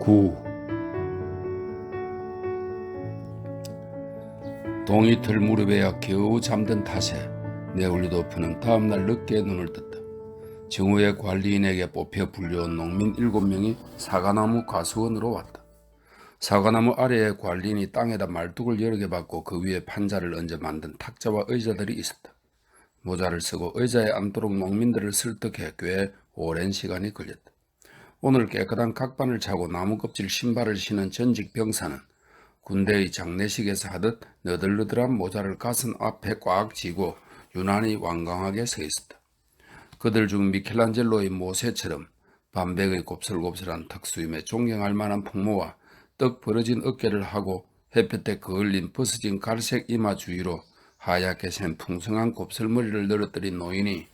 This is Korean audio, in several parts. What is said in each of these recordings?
9. 동이틀 무렵에야 겨우 잠든 탓에 네올리도프는 다음날 늦게 눈을 떴다. 정우의 관리인에게 뽑혀 불려온 농민 7명이 사과나무 과수원으로 왔다. 사과나무 아래에 관리인이 땅에다 말뚝을 여러 개 박고 그 위에 판자를 얹어 만든 탁자와 의자들이 있었다. 모자를 쓰고 의자에 앉도록 농민들을 설득해 꽤 오랜 시간이 걸렸다. 오늘 깨끗한 각반을 차고 나무껍질 신발을 신은 전직 병사는 군대의 장례식에서 하듯 너덜너덜한 모자를 가슴 앞에 꽉 쥐고 유난히 완강하게 서 있었다. 그들 중 미켈란젤로의 모세처럼 반백의 곱슬곱슬한 턱수임에 존경할 만한 풍모와 떡 벌어진 어깨를 하고 햇볕에 그을린 벗어진 갈색 이마 주위로 하얗게 센 풍성한 곱슬머리를 늘어뜨린 노인이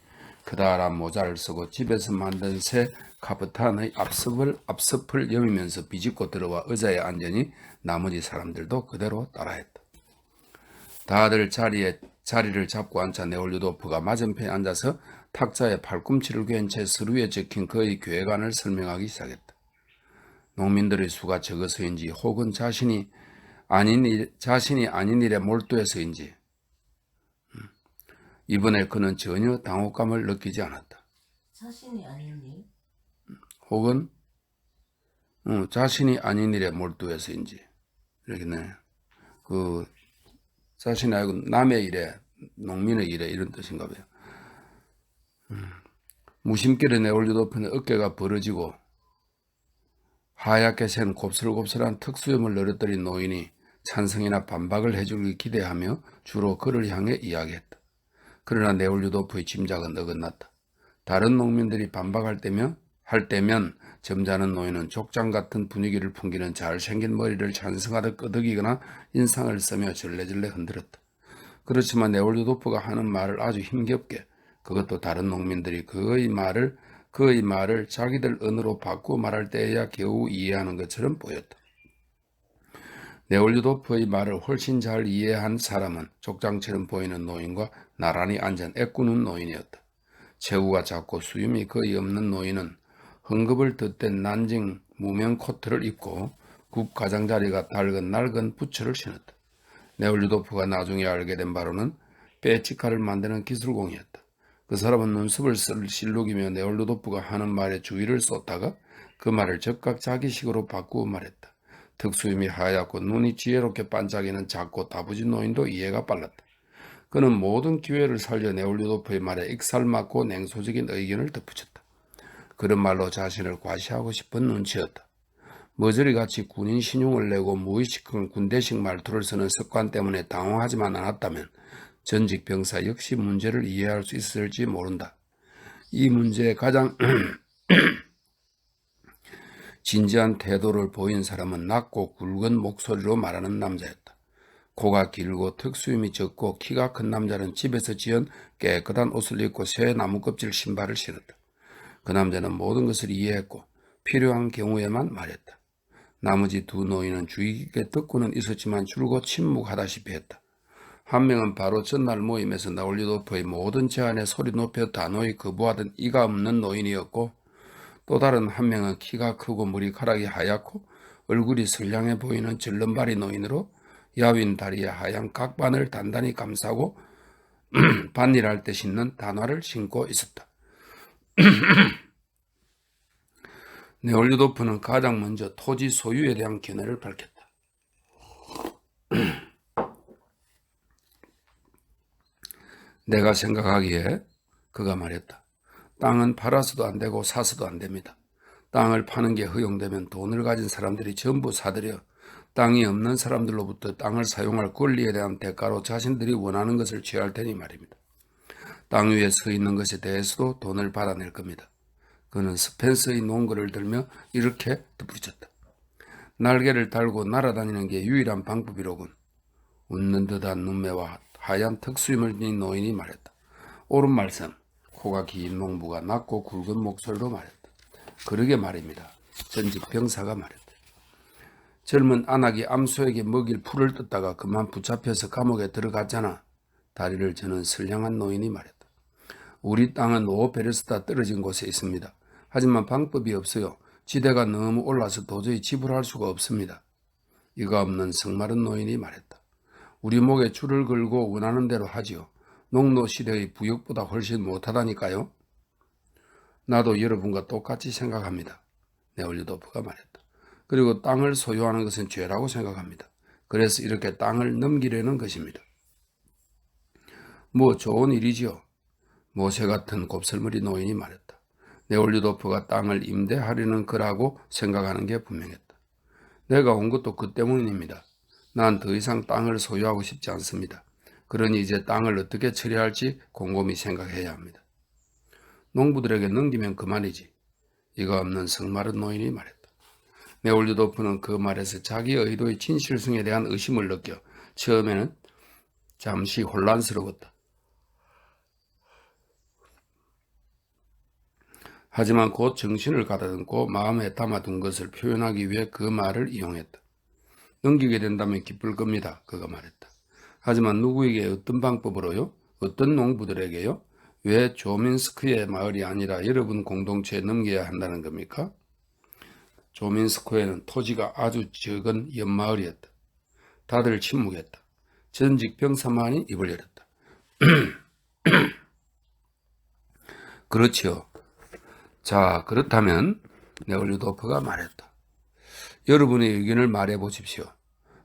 크다란 모자를 쓰고 집에서 만든 새 카프탄의 앞섭을 여미면서 비집고 들어와 의자에 앉으니 나머지 사람들도 그대로 따라했다. 다들 자리를 잡고 앉자 네올리도프가 맞은편에 앉아서 탁자에 팔꿈치를 괜 채 서류에 적힌 그의 계획안을 설명하기 시작했다. 농민들의 수가 적어서인지 혹은 자신이 아닌 일에 몰두해서인지 이번에 그는 전혀 당혹감을 느끼지 않았다. 자신이 아닌 일? 혹은 자신이 아닌 일에 몰두해서인지 이렇게네. 그 자신이 아니고 남의 일에, 농민의 일에 이런 뜻인가 봐요. 무심결에 네올리도프는 어깨가 벌어지고 하얗게 센 곱슬곱슬한 턱수염을 늘어뜨린 노인이 찬성이나 반박을 해주길 기대하며 주로 그를 향해 이야기했다. 그러나 네올리도프의 짐작은 어긋났다. 다른 농민들이 반박할 때면 점잖은 노인은 족장 같은 분위기를 풍기는 잘생긴 머리를 찬성하듯 끄덕이거나 인상을 쓰며 절레절레 흔들었다. 그렇지만 네올리도프가 하는 말을 아주 힘겹게, 그것도 다른 농민들이 그의 말을 자기들 언어로 바꾸어 말할 때에야 겨우 이해하는 것처럼 보였다. 네올리도프의 말을 훨씬 잘 이해한 사람은 족장처럼 보이는 노인과 나란히 앉은 애꾸는 노인이었다. 체구가 작고 수염이 거의 없는 노인은 헝겊을 덧댄 난징 무명 코트를 입고 국 가장자리가 낡은 낡은 부츠를 신었다. 네올리도프가 나중에 알게 된 바로는 빼치카를 만드는 기술공이었다. 그 사람은 눈썹을 실룩이며 네올리도프가 하는 말에 주의를 쏟다가 그 말을 즉각 자기식으로 바꾸어 말했다. 턱수염이 하얗고 눈이 지혜롭게 반짝이는 작고 다부진 노인도 이해가 빨랐다. 그는 모든 기회를 살려 네올리도프의 말에 익살맞고 냉소적인 의견을 덧붙였다. 그런 말로 자신을 과시하고 싶은 눈치였다. 머저리같이 군인 신용을 내고 무의식한 군대식 말투를 쓰는 습관 때문에 당황하지만 않았다면 전직 병사 역시 문제를 이해할 수 있을지 모른다. 이 문제에 가장 진지한 태도를 보인 사람은 낮고 굵은 목소리로 말하는 남자였다. 코가 길고 턱수염이 적고 키가 큰 남자는 집에서 지은 깨끗한 옷을 입고 새 나무껍질 신발을 신었다. 그 남자는 모든 것을 이해했고 필요한 경우에만 말했다. 나머지 두 노인은 주의 깊게 듣고는 있었지만 줄곧 침묵하다시피 했다. 한 명은 바로 전날 모임에서 네올리도프의 모든 제안에 소리 높여 단호히 거부하던 이가 없는 노인이었고, 또 다른 한 명은 키가 크고 머리카락이 하얗고 얼굴이 선량해 보이는 절름발이 노인으로 야윈 다리에 하얀 각반을 단단히 감싸고 밭일할 때 신는 단화를 신고 있었다. 네올리도프는 가장 먼저 토지 소유에 대한 견해를 밝혔다. 내가 생각하기에, 그가 말했다. 땅은 팔아서도 안 되고 사서도 안 됩니다. 땅을 파는 게 허용되면 돈을 가진 사람들이 전부 사들여 땅이 없는 사람들로부터 땅을 사용할 권리에 대한 대가로 자신들이 원하는 것을 취할 테니 말입니다. 땅 위에 서 있는 것에 대해서도 돈을 받아낼 겁니다. 그는 스펜서의 논거를 들며 이렇게 덧붙였다. 날개를 달고 날아다니는 게 유일한 방법이로군. 웃는 듯한 눈매와 하얀 턱수염을 띤 노인이 말했다. 옳은 말씀. 코가 긴 농부가 낮고 굵은 목소리로 말했다. 그러게 말입니다. 전직 병사가 말했다. 젊은 안악이 암소에게 먹일 풀을 뜯다가 그만 붙잡혀서 감옥에 들어갔잖아. 다리를 저는 선량한 노인이 말했다. 우리 땅은 오베르스타 떨어진 곳에 있습니다. 하지만 방법이 없어요. 지대가 너무 올라서 도저히 지불할 수가 없습니다. 이가 없는 성마른 노인이 말했다. 우리 목에 줄을 걸고 원하는 대로 하지요. 농노 시대의 부역보다 훨씬 못하다니까요. 나도 여러분과 똑같이 생각합니다. 네올리도프가 말했다. 그리고 땅을 소유하는 것은 죄라고 생각합니다. 그래서 이렇게 땅을 넘기려는 것입니다. 뭐 좋은 일이지요. 모세 같은 곱슬머리 노인이 말했다. 네올리도프가 땅을 임대하려는 거라고 생각하는 게 분명했다. 내가 온 것도 그 때문입니다. 난 더 이상 땅을 소유하고 싶지 않습니다. 그러니 이제 땅을 어떻게 처리할지 곰곰이 생각해야 합니다. 농부들에게 넘기면 그만이지. 이가 없는 성마른 노인이 말했다. 네올리도프는 그 말에서 자기 의도의 진실성에 대한 의심을 느껴 처음에는 잠시 혼란스러웠다. 하지만 곧 정신을 가다듬고 마음에 담아둔 것을 표현하기 위해 그 말을 이용했다. 넘기게 된다면 기쁠 겁니다. 그가 말했다. 하지만 누구에게 어떤 방법으로요? 어떤 농부들에게요? 왜 조민스크의 마을이 아니라 여러분 공동체에 넘겨야 한다는 겁니까? 조민스크에는 토지가 아주 적은 옆마을이었다. 다들 침묵했다. 전직 병사만이 입을 열었다. 그렇지요. 자, 그렇다면 네올리도프가 말했다. 여러분의 의견을 말해 보십시오.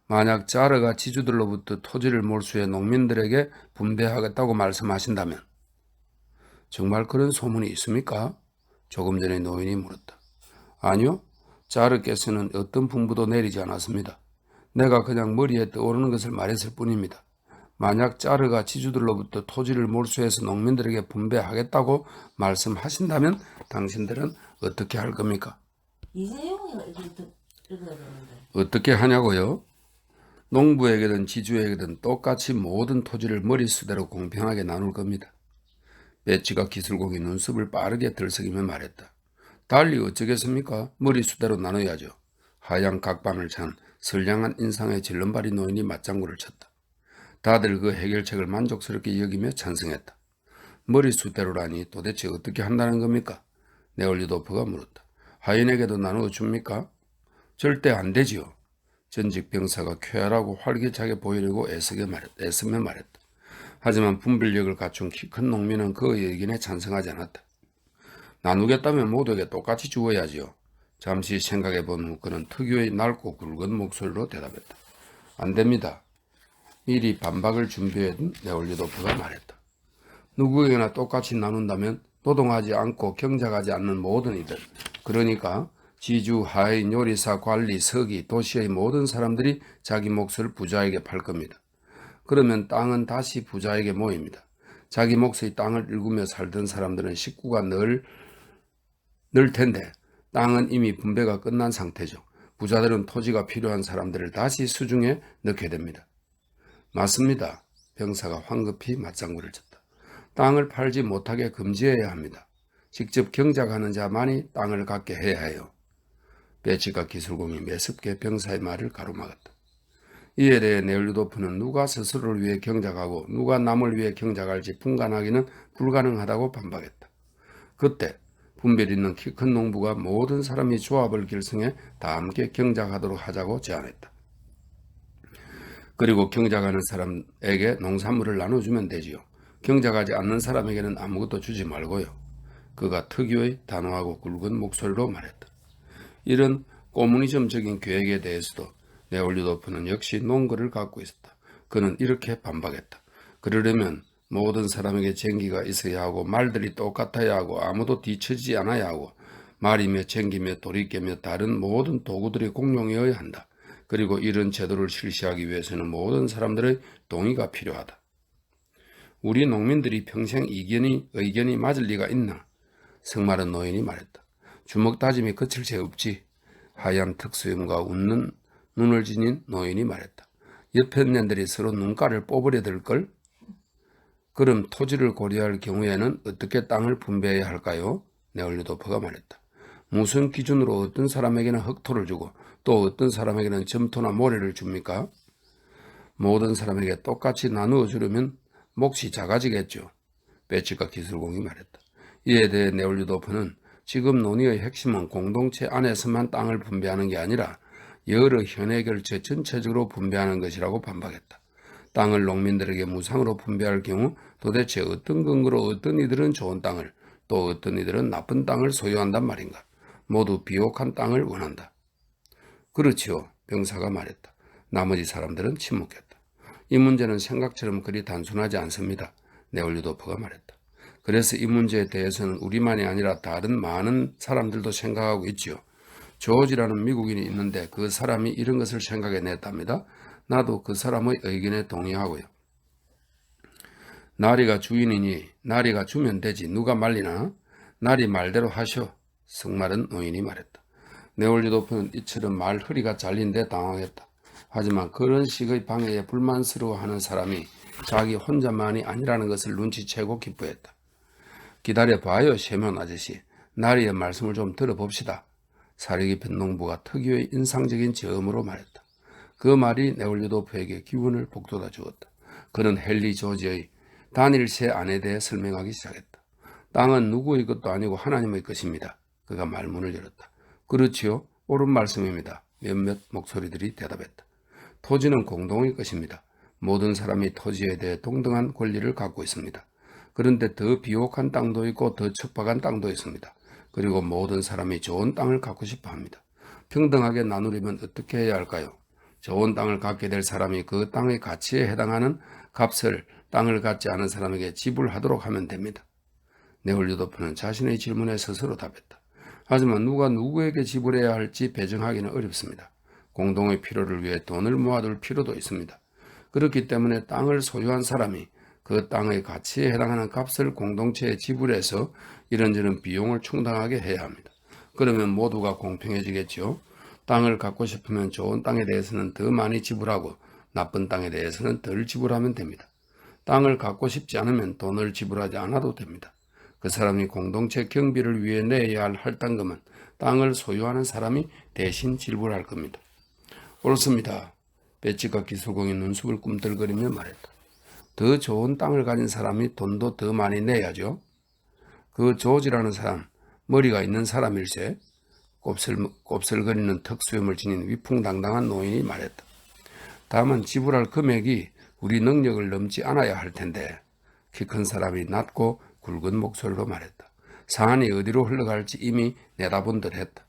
만약 자르가 지주들로부터 토지를 몰수해 농민들에게 분배하겠다고 말씀하신다면 정말 그런 소문이 있습니까? 조금 전에 노인이 물었다. 아니요. 자르께서는 어떤 분부도 내리지 않았습니다. 내가 그냥 머리에 떠오르는 것을 말했을 뿐입니다. 만약 자르가 지주들로부터 토지를 몰수해서 농민들에게 분배하겠다고 말씀하신다면 당신들은 어떻게 할 겁니까? 이세용이 읽어야 되는데. 어떻게 하냐고요? 농부에게든 지주에게든 똑같이 모든 토지를 머릿수대로 공평하게 나눌 겁니다. 배치가 기술공이 눈썹을 빠르게 들썩이며 말했다. 달리 어쩌겠습니까? 머릿수대로 나눠야죠. 하얀 각반을 찬 선량한 인상의 질름발이 노인이 맞장구를 쳤다. 다들 그 해결책을 만족스럽게 여기며 찬성했다. 머릿수대로라니 도대체 어떻게 한다는 겁니까? 네올리도프가 물었다. 하인에게도 나누어 줍니까? 절대 안 되지요. 전직 병사가 쾌활하고 활기차게 보이려고 애쓰며 말했다. 하지만 분별력을 갖춘 키 큰 농민은 그 의견에 찬성하지 않았다. 나누겠다면 모두에게 똑같이 주어야지요. 잠시 생각해 본 후 그는 특유의 낡고 굵은 목소리로 대답했다. 안 됩니다. 미리 반박을 준비해둔 네올리도프가 말했다. 누구에게나 똑같이 나눈다면 노동하지 않고 경작하지 않는 모든 이들, 그러니까 지주, 하인, 요리사, 관리, 서기, 도시의 모든 사람들이 자기 몫을 부자에게 팔 겁니다. 그러면 땅은 다시 부자에게 모입니다. 자기 몫의 땅을 일구며 살던 사람들은 식구가 늘 텐데 땅은 이미 분배가 끝난 상태죠. 부자들은 토지가 필요한 사람들을 다시 수중에 넣게 됩니다. 맞습니다. 병사가 황급히 맞장구를 쳤다. 땅을 팔지 못하게 금지해야 합니다. 직접 경작하는 자만이 땅을 갖게 해야 해요. 배치가 기술공이 매섭게 병사의 말을 가로막았다. 이에 대해 네올리도프는 누가 스스로를 위해 경작하고 누가 남을 위해 경작할지 분간하기는 불가능하다고 반박했다. 그때 분별 있는 키 큰 농부가 모든 사람이 조합을 결성해 다 함께 경작하도록 하자고 제안했다. 그리고 경작하는 사람에게 농산물을 나눠주면 되지요. 경작하지 않는 사람에게는 아무것도 주지 말고요. 그가 특유의 단호하고 굵은 목소리로 말했다. 이런 코무니즘적인 계획에 대해서도 네올리도프는 역시 논거를 갖고 있었다. 그는 이렇게 반박했다. 그러려면 모든 사람에게 쟁기가 있어야 하고 말들이 똑같아야 하고 아무도 뒤처지지 않아야 하고 말이며 쟁기며 도리깨며 다른 모든 도구들이 공용이어야 한다. 그리고 이런 제도를 실시하기 위해서는 모든 사람들의 동의가 필요하다. 우리 농민들이 평생 의견이 맞을 리가 있나? 성마른 노인이 말했다. 주먹 다짐이 그칠 새 없지. 하얀 턱수염과 웃는 눈을 지닌 노인이 말했다. 옆편년들이 서로 눈가를 뽑으려 들걸? 그럼 토지를 고려할 경우에는 어떻게 땅을 분배해야 할까요? 네올리도프가 말했다. 무슨 기준으로 어떤 사람에게는 흑토를 주고 또 어떤 사람에게는 점토나 모래를 줍니까? 모든 사람에게 똑같이 나누어 주려면 몫이 작아지겠죠. 배치가 기술공이 말했다. 이에 대해 네올리도프는 지금 논의의 핵심은 공동체 안에서만 땅을 분배하는 게 아니라 여러 현해결체 전체적으로 분배하는 것이라고 반박했다. 땅을 농민들에게 무상으로 분배할 경우 도대체 어떤 근거로 어떤 이들은 좋은 땅을 또 어떤 이들은 나쁜 땅을 소유한단 말인가? 모두 비옥한 땅을 원한다. 그렇지요. 병사가 말했다. 나머지 사람들은 침묵했다. 이 문제는 생각처럼 그리 단순하지 않습니다. 네올리도프가 말했다. 그래서 이 문제에 대해서는 우리만이 아니라 다른 많은 사람들도 생각하고 있지요. 조지라는 미국인이 있는데 그 사람이 이런 것을 생각해냈답니다. 나도 그 사람의 의견에 동의하고요. 나리가 주인이니 나리가 주면 되지 누가 말리나? 나리 말대로 하쇼. 성마른 노인이 말했다. 네올리도프는 이처럼 말허리가 잘린 데 당황했다. 하지만 그런 식의 방해에 불만스러워하는 사람이 자기 혼자만이 아니라는 것을 눈치채고 기뻐했다. 기다려봐요, 세면 아저씨. 나리의 말씀을 좀 들어봅시다. 사려 깊은 농부가 특유의 인상적인 저음으로 말했다. 그 말이 네올리도프에게 기운을 북돋아 주었다. 그는 헨리 조지의 단일 세 안에 대해 설명하기 시작했다. 땅은 누구의 것도 아니고 하나님의 것입니다. 그가 말문을 열었다. 그렇지요? 옳은 말씀입니다. 몇몇 목소리들이 대답했다. 토지는 공동의 것입니다. 모든 사람이 토지에 대해 동등한 권리를 갖고 있습니다. 그런데 더 비옥한 땅도 있고 더 척박한 땅도 있습니다. 그리고 모든 사람이 좋은 땅을 갖고 싶어 합니다. 평등하게 나누려면 어떻게 해야 할까요? 좋은 땅을 갖게 될 사람이 그 땅의 가치에 해당하는 값을 땅을 갖지 않은 사람에게 지불하도록 하면 됩니다. 네올리도프는 자신의 질문에 스스로 답했다. 하지만 누가 누구에게 지불해야 할지 배정하기는 어렵습니다. 공동의 필요를 위해 돈을 모아둘 필요도 있습니다. 그렇기 때문에 땅을 소유한 사람이 그 땅의 가치에 해당하는 값을 공동체에 지불해서 이런저런 비용을 충당하게 해야 합니다. 그러면 모두가 공평해지겠죠. 땅을 갖고 싶으면 좋은 땅에 대해서는 더 많이 지불하고 나쁜 땅에 대해서는 덜 지불하면 됩니다. 땅을 갖고 싶지 않으면 돈을 지불하지 않아도 됩니다. 그 사람이 공동체 경비를 위해 내야 할 할당금은 땅을 소유하는 사람이 대신 지불할 겁니다. 옳습니다. 배치가 기술공이 눈썹을 꿈틀거리며 말했다. 더 좋은 땅을 가진 사람이 돈도 더 많이 내야죠. 그 조지라는 사람, 머리가 있는 사람일세. 곱슬거리는 턱수염을 지닌 위풍당당한 노인이 말했다. 다만 지불할 금액이 우리 능력을 넘지 않아야 할 텐데. 키 큰 사람이 낮고 굵은 목소리로 말했다. 사안이 어디로 흘러갈지 이미 내다본 듯 했다.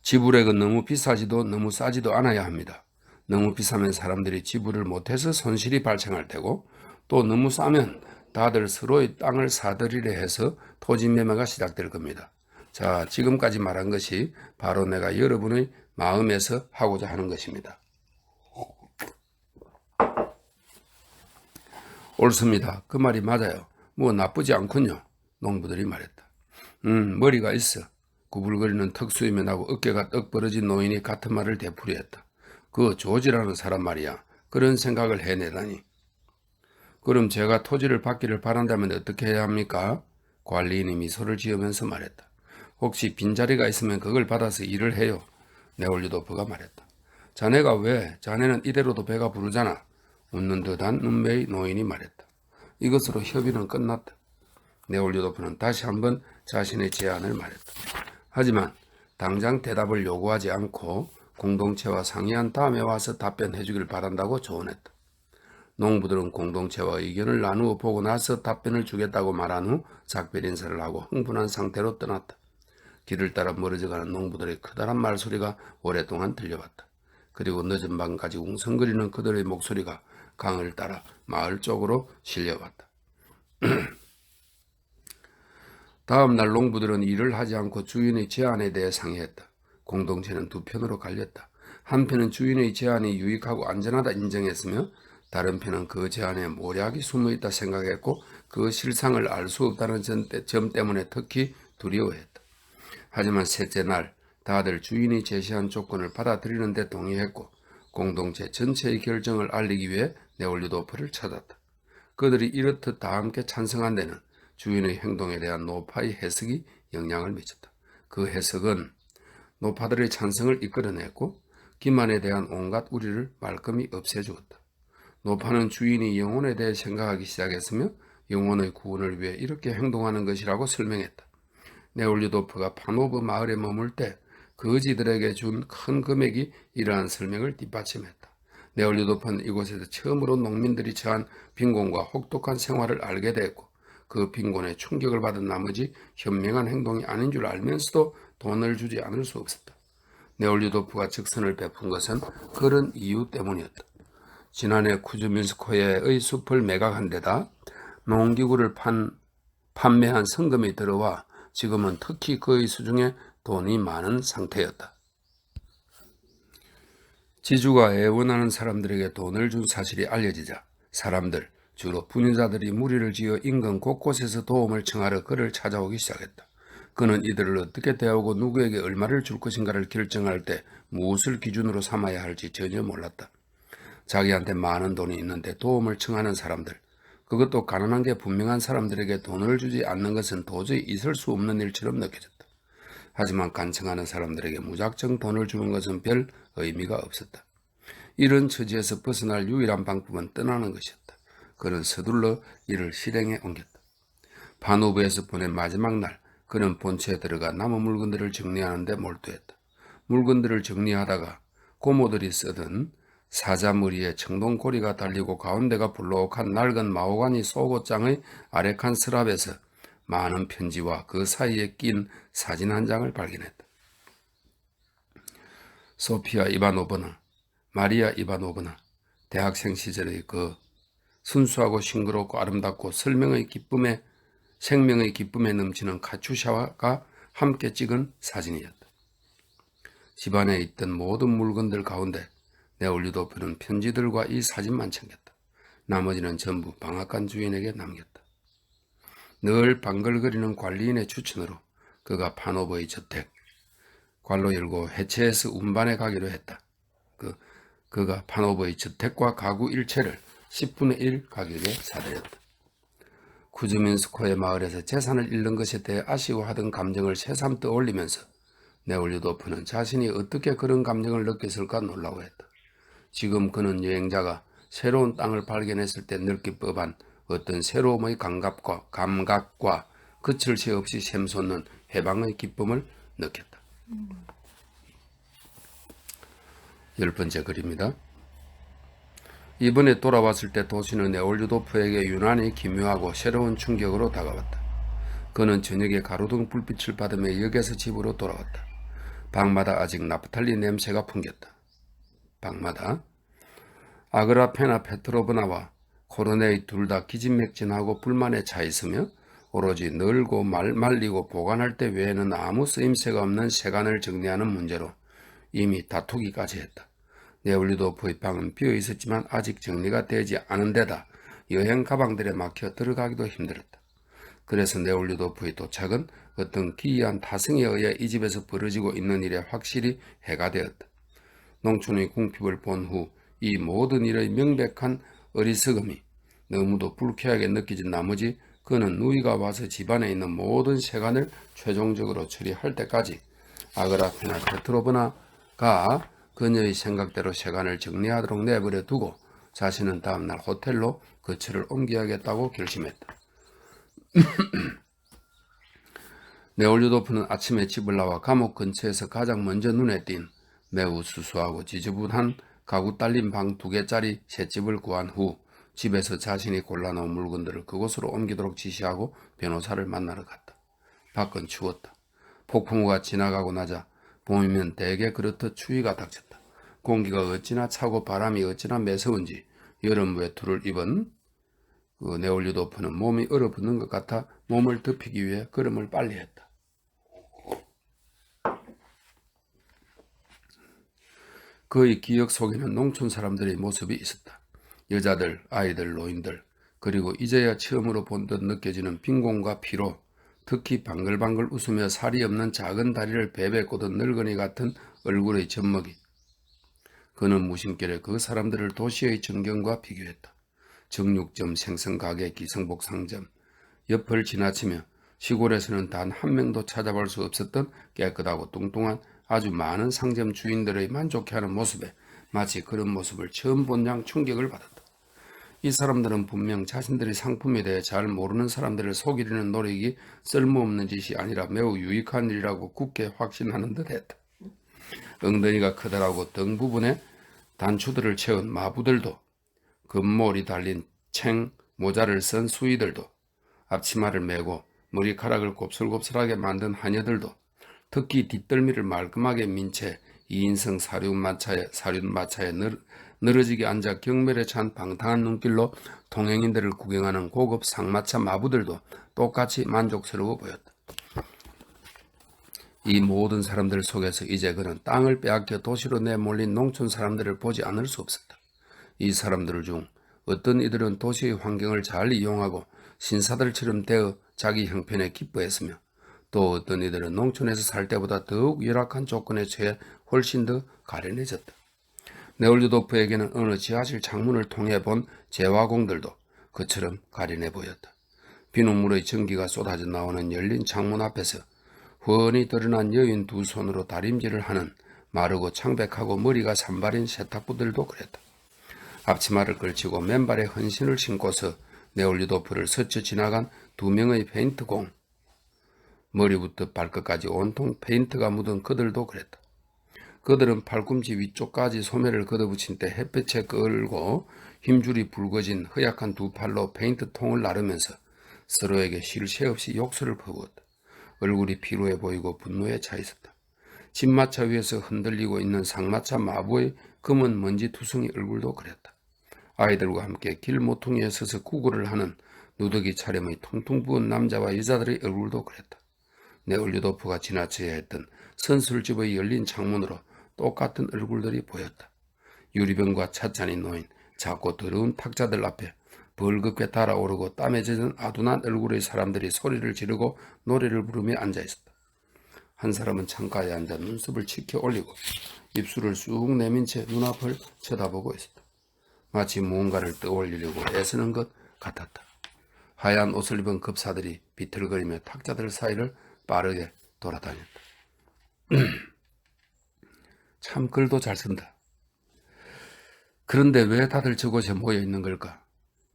지불액은 너무 비싸지도 너무 싸지도 않아야 합니다. 너무 비싸면 사람들이 지불을 못해서 손실이 발생할 테고 또 너무 싸면 다들 서로의 땅을 사들이려 해서 토지 매매가 시작될 겁니다. 자, 지금까지 말한 것이 바로 내가 여러분의 마음에서 하고자 하는 것입니다. 옳습니다. 그 말이 맞아요. 뭐 나쁘지 않군요. 농부들이 말했다. 머리가 있어. 구불거리는 턱수염이 나고 어깨가 떡 벌어진 노인이 같은 말을 되풀이했다. 그 조지라는 사람 말이야. 그런 생각을 해내다니. 그럼 제가 토지를 받기를 바란다면 어떻게 해야 합니까? 관리인이 미소를 지으면서 말했다. 혹시 빈자리가 있으면 그걸 받아서 일을 해요. 네올리도프가 말했다. 자네가 왜? 자네는 이대로도 배가 부르잖아. 웃는 듯한 눈매의 노인이 말했다. 이것으로 협의는 끝났다. 네올리도프는 다시 한번 자신의 제안을 말했다. 하지만 당장 대답을 요구하지 않고 공동체와 상의한 다음에 와서 답변해 주길 바란다고 조언했다. 농부들은 공동체와 의견을 나누어 보고 나서 답변을 주겠다고 말한 후 작별 인사를 하고 흥분한 상태로 떠났다. 길을 따라 멀어져가는 농부들의 커다란 말소리가 오랫동안 들려왔다. 그리고 늦은 밤까지 웅성거리는 그들의 목소리가 강을 따라 마을 쪽으로 실려왔다. 다음 날 농부들은 일을 하지 않고 주인의 제안에 대해 상의했다. 공동체는 두 편으로 갈렸다. 한편은 주인의 제안이 유익하고 안전하다 인정했으며 다른 편은 그 제안에 모략이 숨어있다 생각했고 그 실상을 알 수 없다는 점 때문에 특히 두려워했다. 하지만 셋째 날 다들 주인이 제시한 조건을 받아들이는 데 동의했고 공동체 전체의 결정을 알리기 위해 네올리도프를 찾았다. 그들이 이렇듯 다 함께 찬성한 데는 주인의 행동에 대한 노파의 해석이 영향을 미쳤다. 그 해석은 노파들의 찬성을 이끌어냈고 기만에 대한 온갖 우려를 말끔히 없애주었다. 노파는 주인이 영혼에 대해 생각하기 시작했으며 영혼의 구원을 위해 이렇게 행동하는 것이라고 설명했다. 네올리도프가 파노브 마을에 머물 때 거지들에게 준 큰 금액이 이러한 설명을 뒷받침했다. 네올리도프는 이곳에서 처음으로 농민들이 처한 빈곤과 혹독한 생활을 알게 됐고 그 빈곤에 충격을 받은 나머지 현명한 행동이 아닌 줄 알면서도 돈을 주지 않을 수 없었다. 네올리도프가 직선을 베푼 것은 그런 이유 때문이었다. 지난해 쿠즈민스코에의 숲을 매각한 데다 농기구를 판매한 성금이 들어와 지금은 특히 그의 수중에 돈이 많은 상태였다. 지주가 애원하는 사람들에게 돈을 준 사실이 알려지자 사람들, 주로 부녀자들이 무리를 지어 인근 곳곳에서 도움을 청하러 그를 찾아오기 시작했다. 그는 이들을 어떻게 대하고 누구에게 얼마를 줄 것인가를 결정할 때 무엇을 기준으로 삼아야 할지 전혀 몰랐다. 자기한테 많은 돈이 있는데 도움을 청하는 사람들, 그것도 가난한 게 분명한 사람들에게 돈을 주지 않는 것은 도저히 있을 수 없는 일처럼 느껴졌다. 하지만 간청하는 사람들에게 무작정 돈을 주는 것은 별 의미가 없었다. 이런 처지에서 벗어날 유일한 방법은 떠나는 것이었다. 그는 서둘러 이를 실행에 옮겼다. 파노브에서 보낸 마지막 날, 그는 본처에 들어가 남은 물건들을 정리하는 데 몰두했다. 물건들을 정리하다가 고모들이 쓰던 사자머리에 청동고리가 달리고 가운데가 불록한 낡은 마호가니 속옷장의 아래칸 서랍에서 많은 편지와 그 사이에 낀 사진 한 장을 발견했다. 소피아 이바노브나, 마리아 이바노브나, 대학생 시절의 그 순수하고 싱그럽고 아름답고 생명의 기쁨에 넘치는 카추샤가 함께 찍은 사진이었다. 집안에 있던 모든 물건들 가운데 네올리도프는 편지들과 이 사진만 챙겼다. 나머지는 전부 방앗간 주인에게 남겼다. 늘 방글거리는 관리인의 추천으로 그가 파노브의 저택, 괄호 열고 해체해서 운반해 가기로 했다. 그가 파노브의 저택과 가구 일체를 10분의 1 가격에 사들였다. 쿠즈민스코의 마을에서 재산을 잃는 것에 대해 아쉬워하던 감정을 새삼 떠올리면서 네올리도프는 자신이 어떻게 그런 감정을 느꼈을까 놀라워했다. 지금 그는 여행자가 새로운 땅을 발견했을 때 느낄 법한 어떤 새로움의 감각과 그칠 새 없이 샘솟는 해방의 기쁨을 느꼈다. 10번째 글입니다. 이번에 돌아왔을 때 도시는 네올리도프에게 유난히 기묘하고 새로운 충격으로 다가왔다. 그는 저녁에 가로등 불빛을 받으며 역에서 집으로 돌아왔다. 방마다 아직 나프탈리 냄새가 풍겼다. 방마다 아그라페나 페트로브나와 코르네이 둘 다 기진맥진하고 불만에 차 있으며 오로지 널고 말리고 보관할 때 외에는 아무 쓰임새가 없는 세간을 정리하는 문제로 이미 다투기까지 했다. 네올리도프의 방은 비어 있었지만 아직 정리가 되지 않은 데다 여행 가방들에 막혀 들어가기도 힘들었다. 그래서 네올리도프의 도착은 어떤 기이한 타성에 의해 이 집에서 벌어지고 있는 일에 확실히 해가 되었다. 농촌의 궁핍을 본 후 이 모든 일의 명백한 어리석음이 너무도 불쾌하게 느껴진 나머지 그는 누이가 와서 집안에 있는 모든 세간을 최종적으로 처리할 때까지 아그라페나 페트로브나가 그녀의 생각대로 세간을 정리하도록 내버려 두고 자신은 다음날 호텔로 거처를 옮겨야겠다고 결심했다. 네올리도프는 아침에 집을 나와 감옥 근처에서 가장 먼저 눈에 띈 매우 수수하고 지저분한 가구 딸린 방 2개짜리 셋집을 구한 후 집에서 자신이 골라놓은 물건들을 그곳으로 옮기도록 지시하고 변호사를 만나러 갔다. 밖은 추웠다. 폭풍우가 지나가고 나자 봄이면 대개 그렇듯 추위가 닥쳤다. 공기가 어찌나 차고 바람이 어찌나 매서운지 여름 외투를 입은 네올리도프는 몸이 얼어붙는 것 같아 몸을 덮이기 위해 걸음을 빨리 했다. 그의 기억 속에는 농촌 사람들의 모습이 있었다. 여자들, 아이들, 노인들, 그리고 이제야 처음으로 본 듯 느껴지는 빈곤과 피로, 특히 방글방글 웃으며 살이 없는 작은 다리를 베베 꽂은 늙은이 같은 얼굴의 젖먹이. 그는 무심결에 그 사람들을 도시의 전경과 비교했다. 정육점, 생선가게, 기성복 상점, 옆을 지나치며 시골에서는 단 한 명도 찾아볼 수 없었던 깨끗하고 뚱뚱한 아주 많은 상점 주인들의 만족해하는 모습에 마치 그런 모습을 처음 본 양 충격을 받았다. 이 사람들은 분명 자신들이 상품에 대해 잘 모르는 사람들을 속이려는 노력이 쓸모없는 짓이 아니라 매우 유익한 일이라고 굳게 확신하는 듯 했다. 엉덩이가 크다라고 등 부분에 단추들을 채운 마부들도, 금몰이 달린 챙 모자를 쓴 수의들도, 앞치마를 메고 머리카락을 곱슬곱슬하게 만든 하녀들도, 특히 뒷덜미를 말끔하게 민 채 2인승 사륜마차에 늘어지게 앉아 경멸에 찬 방탕한 눈길로 통행인들을 구경하는 고급 상마차 마부들도 똑같이 만족스러워 보였다. 이 모든 사람들 속에서 이제 그는 땅을 빼앗겨 도시로 내몰린 농촌 사람들을 보지 않을 수 없었다. 이 사람들 중 어떤 이들은 도시의 환경을 잘 이용하고 신사들처럼 되어 자기 형편에 기뻐했으며, 또 어떤 이들은 농촌에서 살 때보다 더욱 열악한 조건에 처해 훨씬 더 가련해졌다. 네올루도프에게는 어느 지하실 창문을 통해 본 재화공들도 그처럼 가련해 보였다. 비눗물의 전기가 쏟아져 나오는 열린 창문 앞에서 훤히 드러난 여인 두 손으로 다림질을 하는 마르고 창백하고 머리가 산발인 세탁부들도 그랬다. 앞치마를 걸치고 맨발에 헌신을 신고서 네올루도프를 스쳐 지나간 두 명의 페인트공, 머리부터 발끝까지 온통 페인트가 묻은 그들도 그랬다. 그들은 팔꿈치 위쪽까지 소매를 걷어붙인 때 햇볕에 끌고 힘줄이 붉어진 허약한 두 팔로 페인트통을 나르면서 서로에게 쉴 새 없이 욕설을 퍼부었다. 얼굴이 피로해 보이고 분노에 차 있었다. 집마차 위에서 흔들리고 있는 상마차 마부의 검은 먼지 투성이 얼굴도 그랬다. 아이들과 함께 길 모퉁이에 서서 구걸을 하는 누더기 차림의 통통 부은 남자와 여자들의 얼굴도 그랬다. 네올루도프가 지나쳐야 했던 선술집의 열린 창문으로 똑같은 얼굴들이 보였다. 유리병과 찻잔이 놓인 작고 더러운 탁자들 앞에 벌겋게 달아오르고 땀에 젖은 아둔한 얼굴의 사람들이 소리를 지르고 노래를 부르며 앉아있었다. 한 사람은 창가에 앉아 눈썹을 치켜 올리고 입술을 쑥 내민 채 눈앞을 쳐다보고 있었다. 마치 무언가를 떠올리려고 애쓰는 것 같았다. 하얀 옷을 입은 급사들이 비틀거리며 탁자들 사이를 빠르게 돌아다녔다. 참 글도 잘 쓴다. 그런데 왜 다들 저곳에 모여 있는 걸까?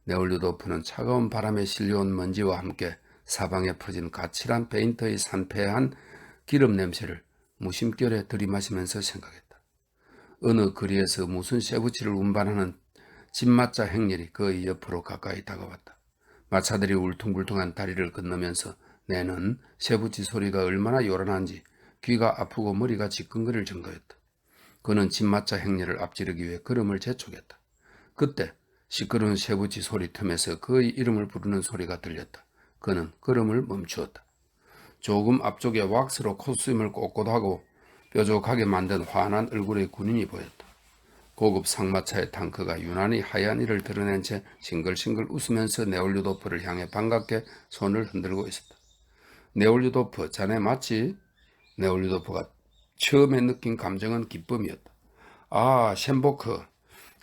네올루도프는 차가운 바람에 실려온 먼지와 함께 사방에 퍼진 까칠한 페인트의 산패한 기름 냄새를 무심결에 들이마시면서 생각했다. 어느 거리에서 무슨 쇠붙이를 운반하는 집마차 행렬이 그의 옆으로 가까이 다가왔다. 마차들이 울퉁불퉁한 다리를 건너면서 내는 쇠붙이 소리가 얼마나 요란한지 귀가 아프고 머리가 지끈거릴 정도였다. 그는 집마차 행렬을 앞지르기 위해 걸음을 재촉했다. 그때 시끄러운 쇠붙이 소리 틈에서 그의 이름을 부르는 소리가 들렸다. 그는 걸음을 멈추었다. 조금 앞쪽에 왁스로 콧수염을 꼿꼿하고 뾰족하게 만든 환한 얼굴의 군인이 보였다. 고급 상마차의 탱크가 유난히 하얀 이를 드러낸 채 싱글싱글 웃으면서 네올루도프를 향해 반갑게 손을 흔들고 있었다. 네올루도프, 자네 맞지? 네올루도프가 처음에 느낀 감정은 기쁨이었다. 아, 셴보크.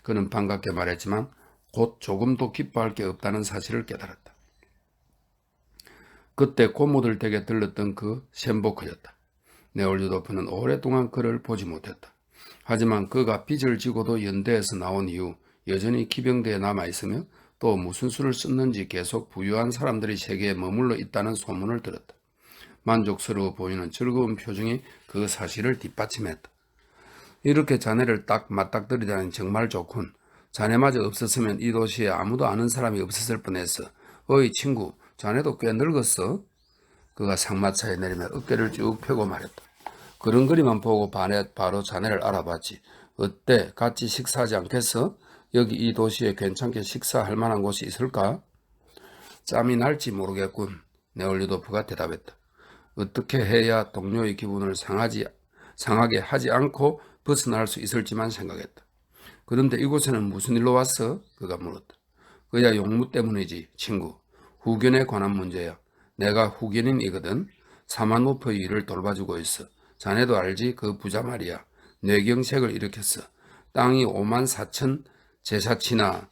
그는 반갑게 말했지만 곧 조금도 기뻐할 게 없다는 사실을 깨달았다. 그때 고모들 댁에 들렀던 그 셴보크였다. 네올루도프는 오랫동안 그를 보지 못했다. 하지만 그가 빚을 지고도 연대에서 나온 이후 여전히 기병대에 남아있으며 또 무슨 수를 썼는지 계속 부유한 사람들이 세계에 머물러 있다는 소문을 들었다. 만족스러워 보이는 즐거운 표정이 그 사실을 뒷받침했다. 이렇게 자네를 딱 맞닥뜨리다니 정말 좋군. 자네마저 없었으면 이 도시에 아무도 아는 사람이 없었을 뻔했어. 어이 친구, 자네도 꽤 늙었어? 그가 상마차에 내리며 어깨를 쭉 펴고 말했다. 그런거리만 보고 바로 자네를 알아봤지. 어때? 같이 식사하지 않겠어? 여기 이 도시에 괜찮게 식사할 만한 곳이 있을까? 짬이 날지 모르겠군. 네올루도프가 대답했다. 어떻게 해야 동료의 기분을 상하게 하지 않고 벗어날 수 있을지만 생각했다. 그런데 이곳에는 무슨 일로 왔어? 그가 물었다. 그야 용무 때문이지, 친구. 후견에 관한 문제야. 내가 후견인이거든. 사만노프의 일을 돌봐주고 있어. 자네도 알지? 그 부자 말이야. 뇌경색을 일으켰어. 땅이 54,000 제사치나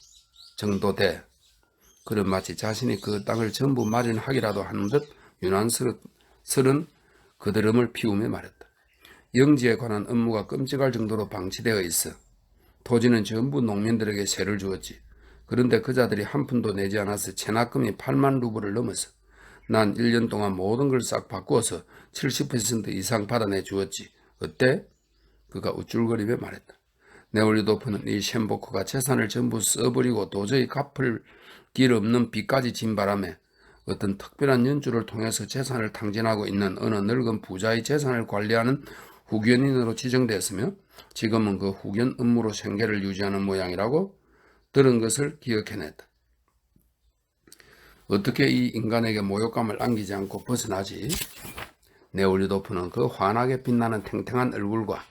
정도 돼. 그는 마치 자신이 그 땅을 전부 마련하기라도 하는 듯 유난스런 그드름을 피우며 말했다. 영지에 관한 업무가 끔찍할 정도로 방치되어 있어. 토지는 전부 농민들에게 세를 주었지. 그런데 그자들이 한 푼도 내지 않아서 체납금이 8만 루블을 넘어서 난 1년 동안 모든 걸 싹 바꾸어서 70% 이상 받아내 주었지. 어때? 그가 우쭐거리며 말했다. 네올리도프는 이 셴보크가 재산을 전부 써버리고 도저히 갚을 길 없는 빚까지 진 바람에 어떤 특별한 연주를 통해서 재산을 탕진하고 있는 어느 늙은 부자의 재산을 관리하는 후견인으로 지정되었으며 지금은 그 후견 업무로 생계를 유지하는 모양이라고 들은 것을 기억해냈다. 어떻게 이 인간에게 모욕감을 안기지 않고 벗어나지? 네올리도프는 그 환하게 빛나는 탱탱한 얼굴과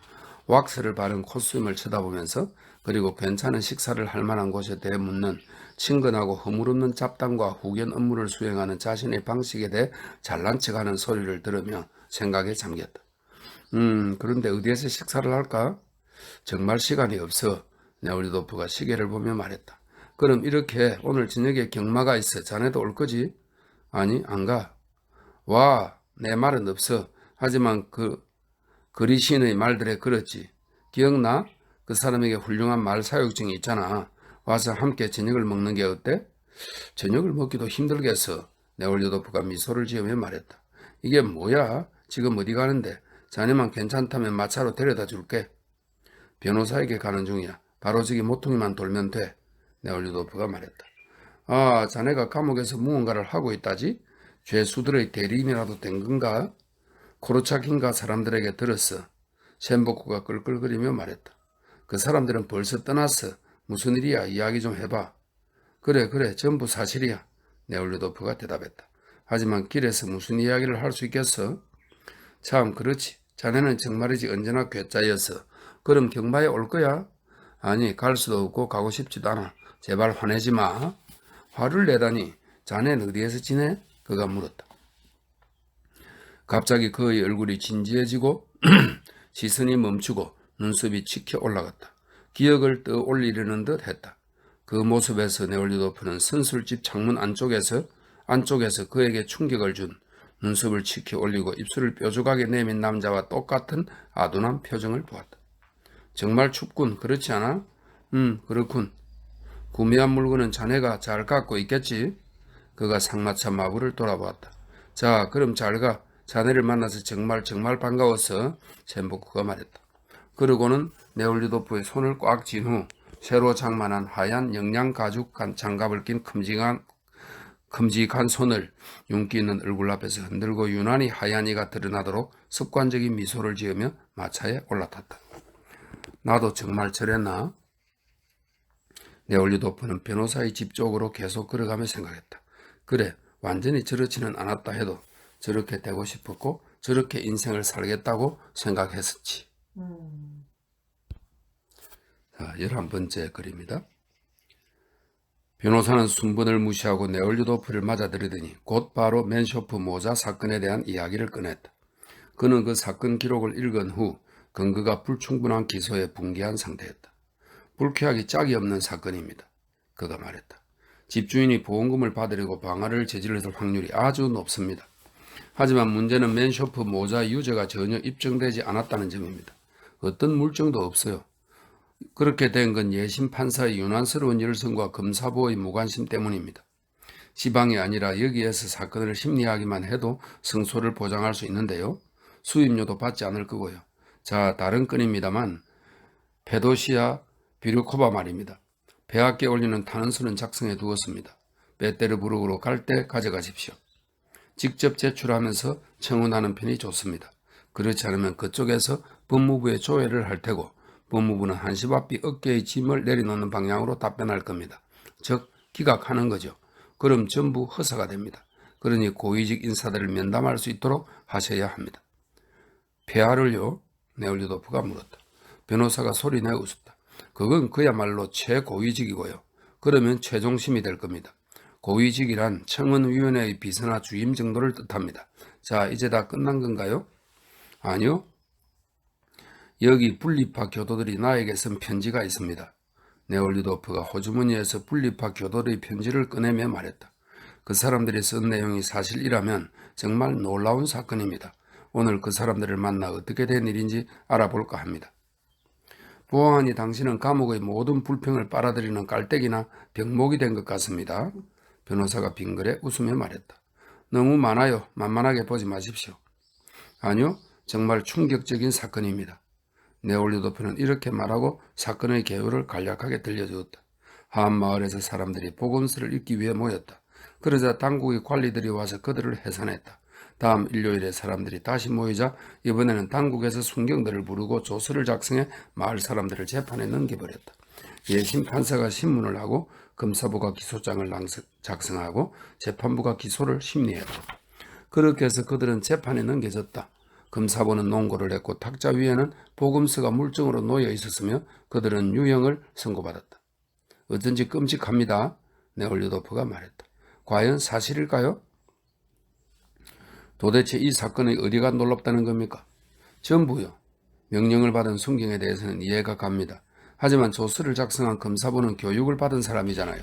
왁스를 바른 콧수염을 쳐다보면서 그리고 괜찮은 식사를 할 만한 곳에 대해 묻는 친근하고 허물없는 잡담과 후견 업무를 수행하는 자신의 방식에 대해 잘난 척하는 소리를 들으며 생각에 잠겼다. 그런데 어디에서 식사를 할까? 정말 시간이 없어. 네올리도프가 시계를 보며 말했다. 그럼 이렇게 오늘 저녁에 경마가 있어. 자네도 올 거지? 아니, 안 가. 와, 내 말은 없어. 하지만 그리신의 말들에 그렇지. 기억나? 그 사람에게 훌륭한 말 사육증이 있잖아. 와서 함께 저녁을 먹는 게 어때? 저녁을 먹기도 힘들겠어. 네올리도프가 미소를 지으며 말했다. 이게 뭐야? 지금 어디 가는데? 자네만 괜찮다면 마차로 데려다 줄게. 변호사에게 가는 중이야. 바로 저기 모퉁이만 돌면 돼. 네올리도프가 말했다. 아, 자네가 감옥에서 무언가를 하고 있다지? 죄수들의 대리인이라도 된 건가? 코르차킨가 사람들에게 들었어. 셴보크가 끌끌거리며 말했다. 그 사람들은 벌써 떠났어. 무슨 일이야? 이야기 좀 해봐. 그래, 전부 사실이야. 네올리도프가 대답했다. 하지만 길에서 무슨 이야기를 할 수 있겠어? 참, 그렇지. 자네는 정말이지 언제나 괴짜였어. 그럼 경마에 올 거야? 아니, 갈 수도 없고 가고 싶지도 않아. 제발 화내지 마. 화를 내다니. 자네는 어디에서 지내? 그가 물었다. 갑자기 그의 얼굴이 진지해지고 시선이 멈추고 눈썹이 치켜 올라갔다. 기억을 떠올리려는 듯 했다. 그 모습에서 네올리도프는 선술집 창문 안쪽에서 그에게 충격을 준 눈썹을 치켜 올리고 입술을 뾰족하게 내민 남자와 똑같은 아둔한 표정을 보았다. 정말 춥군. 그렇지 않아? 그렇군. 구매한 물건은 자네가 잘 갖고 있겠지? 그가 상마차 마부를 돌아보았다. 자, 그럼 잘 가. 자네를 만나서 정말 반가웠어. 셴보크가 말했다. 그러고는 네올리도프의 손을 꽉 쥔 후 새로 장만한 하얀 영양 가죽 장갑을 낀 큼직한 손을 윤기 있는 얼굴 앞에서 흔들고 유난히 하얀 이가 드러나도록 습관적인 미소를 지으며 마차에 올라탔다. 나도 정말 저랬나? 네올리도프는 변호사의 집 쪽으로 계속 걸어가며 생각했다. 그래, 완전히 저렇지는 않았다 해도 저렇게 되고 싶었고 저렇게 인생을 살겠다고 생각했었지. 자, 11번째 글입니다. 변호사는 순번을 무시하고 네올리도프를 맞아들이더니 곧바로 맨쇼프 모자 사건에 대한 이야기를 꺼냈다. 그는 그 사건 기록을 읽은 후 근거가 불충분한 기소에 붕괴한 상태였다. 불쾌하기 짝이 없는 사건입니다. 그가 말했다. 집주인이 보험금을 받으려고 방화를 저질렀을 확률이 아주 높습니다. 하지만 문제는 맨쇼프 모자 유저가 전혀 입증되지 않았다는 점입니다. 어떤 물증도 없어요. 그렇게 된 건 예심 판사의 유난스러운 열성과 검사보의 무관심 때문입니다. 지방이 아니라 여기에서 사건을 심리하기만 해도 승소를 보장할 수 있는데요. 수임료도 받지 않을 거고요. 자, 다른 건입니다만 페도시아 비류코바 말입니다. 배합계 올리는 탄원서는 작성해 두었습니다. 베테르부르크로 갈 때 가져가십시오. 직접 제출하면서 청원하는 편이 좋습니다. 그렇지 않으면 그쪽에서 법무부에 조회를 할 테고 법무부는 한시바삐 어깨의 짐을 내려놓는 방향으로 답변할 겁니다. 즉 기각하는 거죠. 그럼 전부 허사가 됩니다. 그러니 고위직 인사들을 면담할 수 있도록 하셔야 합니다. 폐하를요? 네올리도프가 물었다. 변호사가 소리내 웃었다. 그건 그야말로 최고위직이고요. 그러면 최종심이 될 겁니다. 고위직이란 청원위원회의 비서나 주임 정도를 뜻합니다. 자, 이제 다 끝난 건가요? 아니요. 여기 분리파 교도들이 나에게 쓴 편지가 있습니다. 네올리도프가 호주머니에서 분리파 교도의 편지를 꺼내며 말했다. 그 사람들이 쓴 내용이 사실이라면 정말 놀라운 사건입니다. 오늘 그 사람들을 만나 어떻게 된 일인지 알아볼까 합니다. 보아하니 당신은 감옥의 모든 불평을 빨아들이는 깔때기나 병목이 된 것 같습니다. 변호사가 빙그레 웃으며 말했다. 너무 많아요. 만만하게 보지 마십시오. 아니요. 정말 충격적인 사건입니다. 네올리도프는 이렇게 말하고 사건의 개요를 간략하게 들려주었다. 한 마을에서 사람들이 복음서를 읽기 위해 모였다. 그러자 당국의 관리들이 와서 그들을 해산했다. 다음 일요일에 사람들이 다시 모이자 이번에는 당국에서 순경들을 부르고 조서를 작성해 마을 사람들을 재판에 넘겨버렸다. 예심 판사가 신문을 하고 검사부가 기소장을 작성하고 재판부가 기소를 심리했다. 그렇게 해서 그들은 재판에 넘겨졌다. 검사부는 논고를 했고 탁자 위에는 복음서가 물증으로 놓여 있었으며 그들은 유형을 선고받았다. 어쩐지 끔찍합니다. 네올리도프가 말했다. 과연 사실일까요? 도대체 이 사건의 어디가 놀랍다는 겁니까? 전부요. 명령을 받은 순경에 대해서는 이해가 갑니다. 하지만 조서를 작성한 검사부는 교육을 받은 사람이잖아요.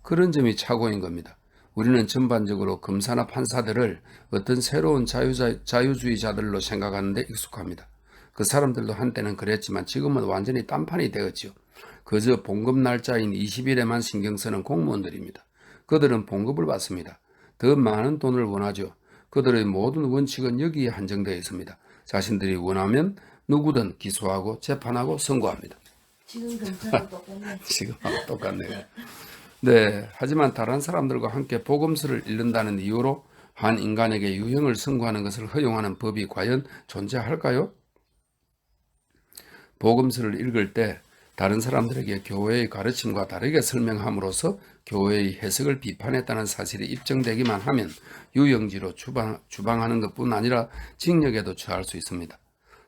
그런 점이 착오인 겁니다. 우리는 전반적으로 검사나 판사들을 어떤 새로운 자유주의자들로 생각하는데 익숙합니다. 그 사람들도 한때는 그랬지만 지금은 완전히 딴판이 되었지요. 그저 봉급 날짜인 20일에만 신경 쓰는 공무원들입니다. 그들은 봉급을 받습니다. 더 많은 돈을 원하죠. 그들의 모든 원칙은 여기에 한정되어 있습니다. 자신들이 원하면 누구든 기소하고 재판하고 선고합니다. 지금 검사랑 똑같네. 지금하고 똑같네요. 네, 하지만 다른 사람들과 함께 복음서를 읽는다는 이유로 한 인간에게 유형을 선고하는 것을 허용하는 법이 과연 존재할까요? 복음서를 읽을 때 다른 사람들에게 교회의 가르침과 다르게 설명함으로써 교회의 해석을 비판했다는 사실이 입증되기만 하면 유형지로 주방하는 것뿐 아니라 징역에도 처할 수 있습니다.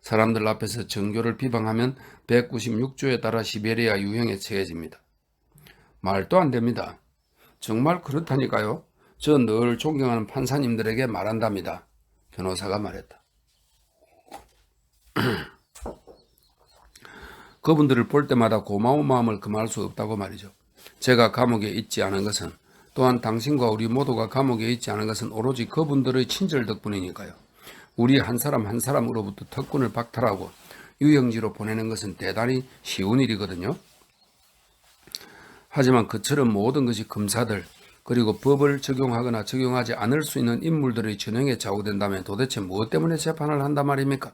사람들 앞에서 정교를 비방하면 196조에 따라 시베리아 유형에 처해집니다. 말도 안 됩니다. 정말 그렇다니까요. 저 늘 존경하는 판사님들에게 말한답니다. 변호사가 말했다. 그분들을 볼 때마다 고마운 마음을 금할 수 없다고 말이죠. 제가 감옥에 있지 않은 것은 또한 당신과 우리 모두가 감옥에 있지 않은 것은 오로지 그분들의 친절 덕분이니까요. 우리 한 사람 한 사람으로부터 특권을 박탈하고 유형지로 보내는 것은 대단히 쉬운 일이거든요. 하지만 그처럼 모든 것이 검사들 그리고 법을 적용하거나 적용하지 않을 수 있는 인물들의 전형에 좌우된다면 도대체 무엇 때문에 재판을 한단 말입니까?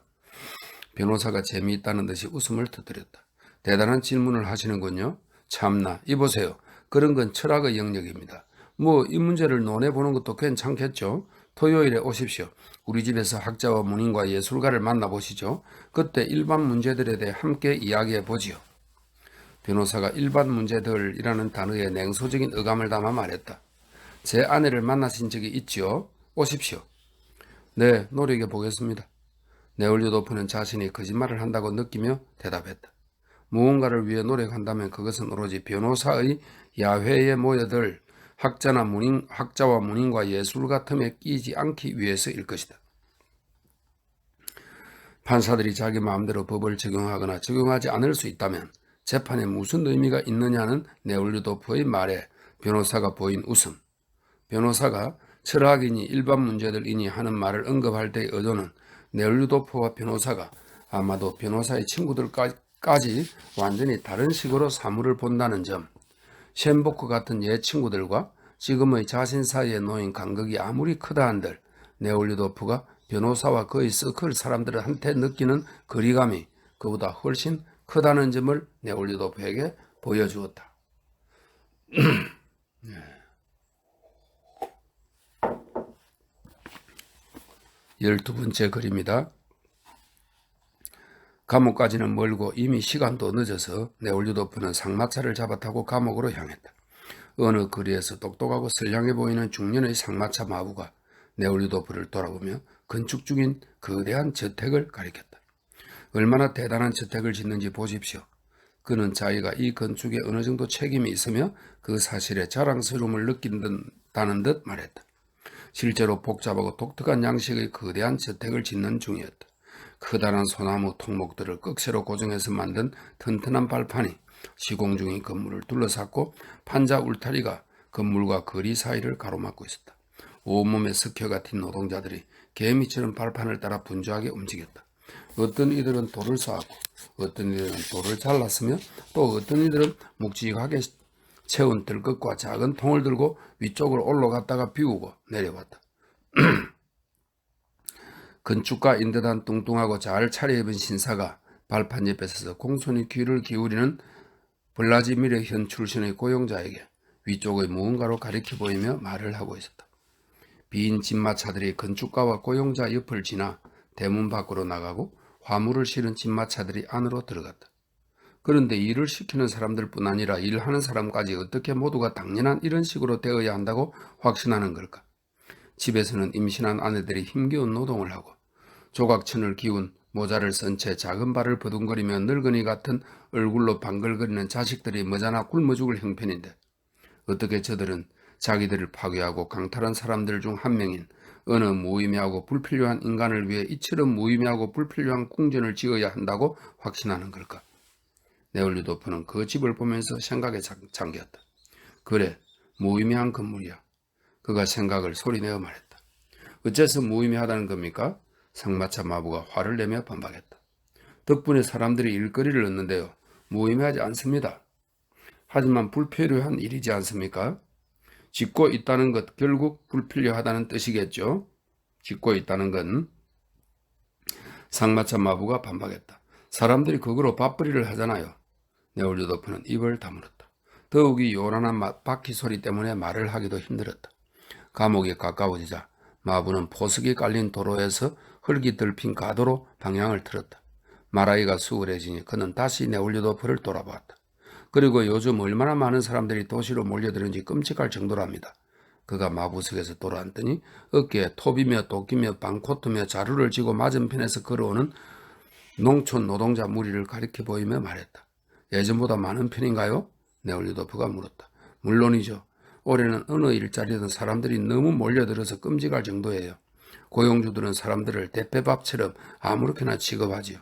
변호사가 재미있다는 듯이 웃음을 터뜨렸다. 대단한 질문을 하시는군요. 참나, 이보세요. 그런 건 철학의 영역입니다. 이 문제를 논해보는 것도 괜찮겠죠. 토요일에 오십시오. 우리 집에서 학자와 문인과 예술가를 만나보시죠. 그때 일반 문제들에 대해 함께 이야기해보지요. 변호사가 일반 문제들이라는 단어에 냉소적인 의감을 담아 말했다. 제 아내를 만나신 적이 있지요? 오십시오. 네, 노력해보겠습니다. 네올리도프는 자신이 거짓말을 한다고 느끼며 대답했다. 무언가를 위해 노력한다면 그것은 오로지 변호사의 야회에 모여들 학자와 문인과 예술가 틈에 끼지 않기 위해서일 것이다. 판사들이 자기 마음대로 법을 적용하거나 적용하지 않을 수 있다면 재판에 무슨 의미가 있느냐는 네올리도프의 말에 변호사가 보인 웃음. 변호사가 철학이니 일반 문제들이니 하는 말을 언급할 때의 의도는 네올리도프와 변호사가 아마도 변호사의 친구들까지 완전히 다른 식으로 사물을 본다는 점, 셴보크 같은 옛 친구들과 지금의 자신 사이에 놓인 간극이 아무리 크다 한들 네올리도프가 변호사와 그의 서클 사람들한테 느끼는 거리감이 그보다 훨씬 크다는 점을 네올리도프에게 보여주었다. 12번째 글입니다. 감옥까지는 멀고 이미 시간도 늦어서 네올리도프는 상마차를 잡아 타고 감옥으로 향했다. 어느 거리에서 똑똑하고 선량해 보이는 중년의 상마차 마부가 네올리도프를 돌아보며 건축 중인 거대한 저택을 가리켰다. 얼마나 대단한 저택을 짓는지 보십시오. 그는 자기가 이 건축에 어느 정도 책임이 있으며 그 사실에 자랑스러움을 느낀다는 듯 말했다. 실제로 복잡하고 독특한 양식의 거대한 저택을 짓는 중이었다. 커다란 소나무 통목들을 꺽쇠로 고정해서 만든 튼튼한 발판이 시공 중인 건물을 둘러쌌고 판자 울타리가 건물과 거리 사이를 가로막고 있었다. 온몸에 석회가 튄 노동자들이 개미처럼 발판을 따라 분주하게 움직였다. 어떤 이들은 돌을 쌓았고 어떤 이들은 돌을 잘랐으며 또 어떤 이들은 묵직하게 채운 들것과 작은 통을 들고 위쪽으로 올라갔다가 비우고 내려왔다. 건축가인 듯한 뚱뚱하고 잘 차려입은 신사가 발판 옆에 서서 공손히 귀를 기울이는 블라지미르 현 출신의 고용자에게 위쪽의 무언가로 가리켜 보이며 말을 하고 있었다. 빈 진마차들이 건축가와 고용자 옆을 지나 대문 밖으로 나가고 화물을 실은 진마차들이 안으로 들어갔다. 그런데 일을 시키는 사람들뿐 아니라 일하는 사람까지 어떻게 모두가 당연한 이런 식으로 되어야 한다고 확신하는 걸까? 집에서는 임신한 아내들이 힘겨운 노동을 하고 조각천을 기운 모자를 쓴 채 작은 발을 버둥거리며 늙은이 같은 얼굴로 방글거리는 자식들이 머자나 굶어 죽을 형편인데 어떻게 저들은 자기들을 파괴하고 강탈한 사람들 중 한 명인 어느 무의미하고 불필요한 인간을 위해 이처럼 무의미하고 불필요한 궁전을 지어야 한다고 확신하는 걸까? 네올리도프는 그 집을 보면서 생각에 잠겼다. 그래, 무의미한 건물이야. 그가 생각을 소리내어 말했다. 어째서 무의미하다는 겁니까? 상마차 마부가 화를 내며 반박했다. 덕분에 사람들이 일거리를 얻는데요. 무의미하지 않습니다. 하지만 불필요한 일이지 않습니까? 짓고 있다는 것 결국 불필요하다는 뜻이겠죠. 짓고 있다는 건 상마차 마부가 반박했다. 사람들이 그거로 밥벌이를 하잖아요. 네올리도프는 입을 다물었다. 더욱이 요란한 바퀴 소리 때문에 말을 하기도 힘들었다. 감옥에 가까워지자 마부는 포석이 깔린 도로에서 흙이 덜핀 가도로 방향을 틀었다. 말하기가 수월해지니 그는 다시 네올리도프를 돌아보았다. 그리고 요즘 얼마나 많은 사람들이 도시로 몰려드는지 끔찍할 정도랍니다. 그가 마부석에서 돌아앉더니 어깨에 톱이며 도끼며 방코트며 자루를 쥐고 맞은편에서 걸어오는 농촌 노동자 무리를 가리켜 보이며 말했다. 예전보다 많은 편인가요? 네올리도프가 물었다. 물론이죠. 올해는 어느 일자리든 사람들이 너무 몰려들어서 끔찍할 정도예요. 고용주들은 사람들을 대패밥처럼 아무렇게나 취급하지요.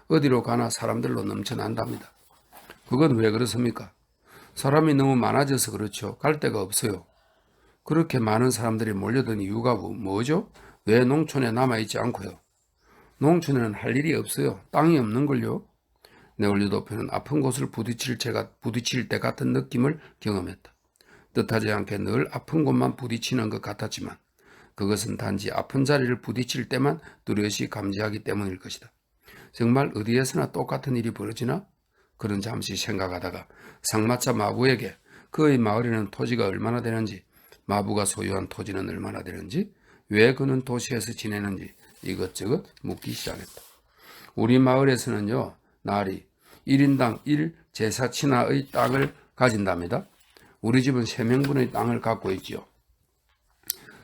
어디로 가나 사람들로 넘쳐난답니다. 그건 왜 그렇습니까? 사람이 너무 많아져서 그렇죠. 갈 데가 없어요. 그렇게 많은 사람들이 몰려든 이유가 뭐죠? 왜 농촌에 남아있지 않고요? 농촌에는 할 일이 없어요. 땅이 없는걸요. 네올리도프는 아픈 곳을 부딪힐 때 같은 느낌을 경험했다. 뜻하지 않게 늘 아픈 곳만 부딪히는 것 같았지만 그것은 단지 아픈 자리를 부딪힐 때만 뚜렷이 감지하기 때문일 것이다. 정말 어디에서나 똑같은 일이 벌어지나? 그는 잠시 생각하다가 상마차 마부에게 그의 마을에는 토지가 얼마나 되는지, 마부가 소유한 토지는 얼마나 되는지, 왜 그는 도시에서 지내는지 이것저것 묻기 시작했다. 우리 마을에서는요, 날이 1인당 1제사치나의 땅을 가진답니다. 우리 집은 3명분의 땅을 갖고 있지요.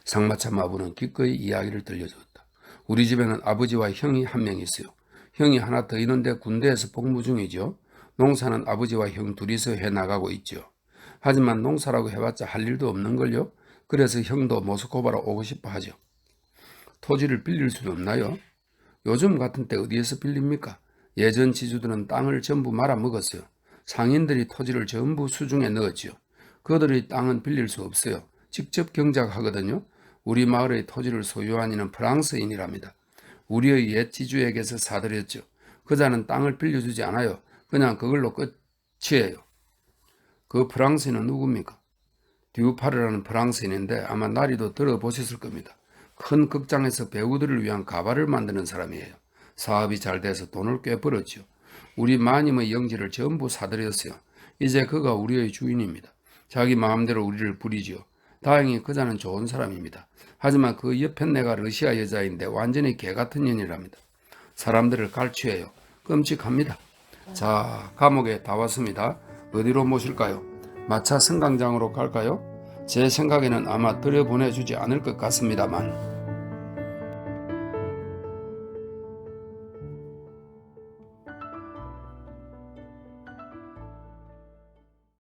상마차 마부는 기꺼이 이야기를 들려주었다. 우리 집에는 아버지와 형이 한 명 있어요. 형이 하나 더 있는데 군대에서 복무 중이죠. 농사는 아버지와 형 둘이서 해나가고 있죠. 하지만 농사라고 해봤자 할 일도 없는걸요. 그래서 형도 모스코바로 오고 싶어 하죠. 토지를 빌릴 수는 없나요? 요즘 같은 때 어디에서 빌립니까? 예전 지주들은 땅을 전부 말아먹었어요. 상인들이 토지를 전부 수중에 넣었지요. 그들의 땅은 빌릴 수 없어요. 직접 경작하거든요. 우리 마을의 토지를 소유한 이는 프랑스인이랍니다. 우리의 옛 지주에게서 사들였죠. 그자는 땅을 빌려주지 않아요. 그냥 그걸로 끝이에요. 그 프랑스인은 누굽니까? 듀파르라는 프랑스인인데 아마 나리도 들어보셨을 겁니다. 큰 극장에서 배우들을 위한 가발을 만드는 사람이에요. 사업이 잘 돼서 돈을 꽤 벌었죠. 우리 마님의 영지를 전부 사들였어요. 이제 그가 우리의 주인입니다. 자기 마음대로 우리를 부리지요. 다행히 그자는 좋은 사람입니다. 하지만 그 옆에 내가 러시아 여자인데 완전히 개같은 년이랍니다. 사람들을 갈취해요. 끔찍합니다. 자, 감옥에 다 왔습니다. 어디로 모실까요? 마차 승강장으로 갈까요? 제 생각에는 아마 들여보내주지 않을 것 같습니다만.